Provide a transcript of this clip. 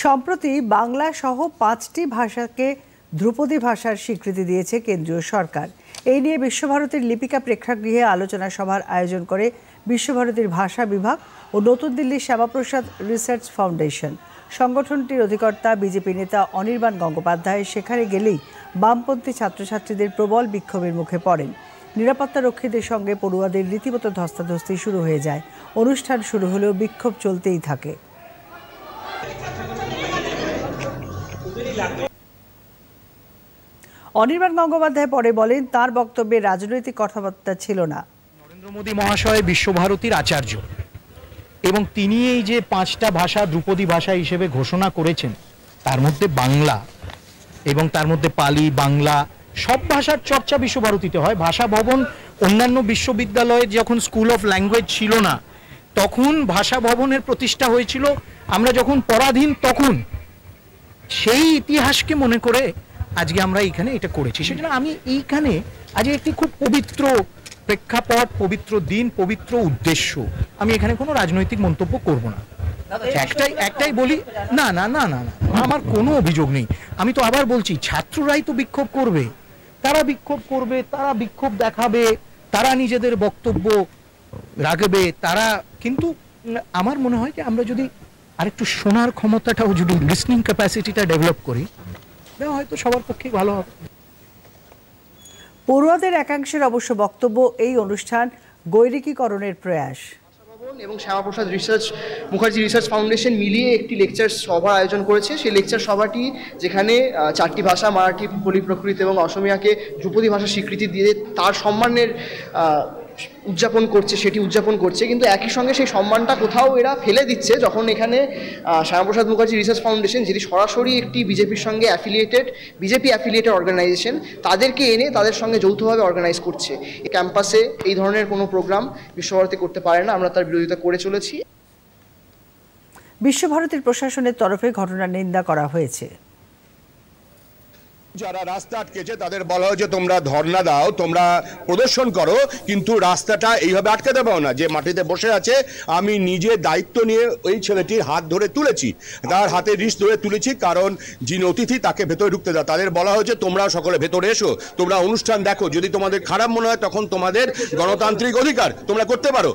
সম্প্রতি বাংলা সহ 5টি ভাষাকে ধ্রুপদী ভাষার স্বীকৃতি দিয়েছে কেন্দ্রীয় সরকার। এই নিয়ে বিশ্বভারতীর লিপিকা প্রেক্ষাগৃহে আলোচনা সভার আয়োজন করে বিশ্বভারতীর ভাষা বিভাগ ও নতুন দিল্লির শ্যামাপ্রসাদ রিসার্চ ফাউন্ডেশন। সংগঠনটির অধিকর্তা বিজেপি নেতা অনির্বাণ গঙ্গোপাধ্যায় সেখানে গেলেই বামপন্থী ছাত্রছাত্রীদের প্রবল বিক্ষোভের মুখে পড়েন। নিরাপত্তা রক্ষীদের সঙ্গে পড়ুয়াদের রীতিমতো ধস্তাধস্তি শুরু হয়ে যায়। অনুষ্ঠান শুরু হলেও বিক্ষোভ চলতেই থাকে। অনির্বাণ গঙ্গোপাধ্যায় পরে বলেন, তার বক্তব্যে রাজনৈতিক কথাবার্তা ছিল না। নরেন্দ্র মোদী মহাশয় বিশ্বভারতীর আচার্য এবং তিনি এই যে 5টা ভাষা ধ্রুপদী ভাষা হিসেবে ঘোষণা করেছেন, তার মধ্যে বাংলা এবং তার মধ্যে পালি, বাংলা সব ভাষার চর্চা বিশ্বভারতীতে হয়। ভাষা ভবন অন্যান্য বিশ্ববিদ্যালয়ে যখন স্কুল অফ ল্যাঙ্গুয়েজ ছিল না, তখন ভাষা ভবনের প্রতিষ্ঠা হয়েছিল। আমরা যখন পরাধীন তখন সেই ইতিহাসকে মনে করে আজকে আমরা এইখানে এটা করেছি। সেজন্য আমি এইখানে আজ একটি খুব পবিত্র প্রেক্ষাপট, পবিত্র দিন, পবিত্র উদ্দেশ্য, আমি এখানে কোনো রাজনৈতিক মন্তব্য করব না। একটাই বলি, না না না না না আমার কোনো অভিযোগ নেই। আমি তো আবার বলছি, ছাত্ররাই তো বিক্ষোভ করবে, তারা বিক্ষোভ করবে, তারা বিক্ষোভ দেখাবে, তারা নিজেদের বক্তব্য রাখবে, তারা কিন্তু আমার মনে হয় যে আমরা যদি আরেকটু শোনার ক্ষমতাটাও যদি লিসনিং ক্যাপাসিটিটা ডেভেলপ করি, হয়তো সবার পক্ষেই ভালো হবে। পড়ুয়াদের একাংশের অবশ্য বক্তব্য, এই অনুষ্ঠান গৈরিকীকরণের প্রয়াস। এবং শ্যামাপ্রসাদ মুখার্জি রিসার্চ ফাউন্ডেশন মিলিয়ে একটি লেকচার সভা আয়োজন করেছে। সেই লেকচার সভাটি যেখানে 4টি ভাষা, মারাঠি, পলি প্রাকৃত এবং অসমীয়াকে ধ্রুপদী ভাষার স্বীকৃতি দিয়ে তার সম্মানের সেটি উদযাপন করছে। কিন্তু একই সঙ্গে সেই সম্মানটা কোথাও এরা ফেলে দিচ্ছে যখন এখানে শ্যামাপ্রসাদ মুখার্জি রিসার্চ ফাউন্ডেশন, যেটি সরাসরি একটি বিজেপি অ্যাফিলিয়েটেড অর্গানাইজেশন, তাদেরকে এনে তাদের সঙ্গে যৌথভাবে অর্গানাইজ করছে। এই ক্যাম্পাসে এই ধরনের কোনো প্রোগ্রাম বিশ্বভারতী করতে পারে না, আমরা তার বিরোধিতা করে চলেছি। বিশ্বভারতীর প্রশাসনের তরফে ঘটনার নিন্দা করা হয়েছে। যারা রাস্তা আটকেছে তাদের বলা হয়েছে, তোমরা ধর্ণা দাও, তোমরা প্রদর্শন করো, কিন্তু রাস্তাটা এইভাবে আটকে দেবো না। যে মাটিতে বসে আছে, আমি নিজে দায়িত্ব নিয়ে ওই ছেলেটির হাত ধরে তুলেছি, তার হাতে রিস্ট ধরে তুলেছি, কারণ যিনি অতিথি তাকে ভেতরে ঢুকতে দাও। তাদের বলা হয়েছে, তোমরা সকলে ভেতরে এসো, তোমরা অনুষ্ঠান দেখো, যদি তোমাদের খারাপ মনে হয় তখন তোমাদের গণতান্ত্রিক অধিকার তোমরা করতে পারো।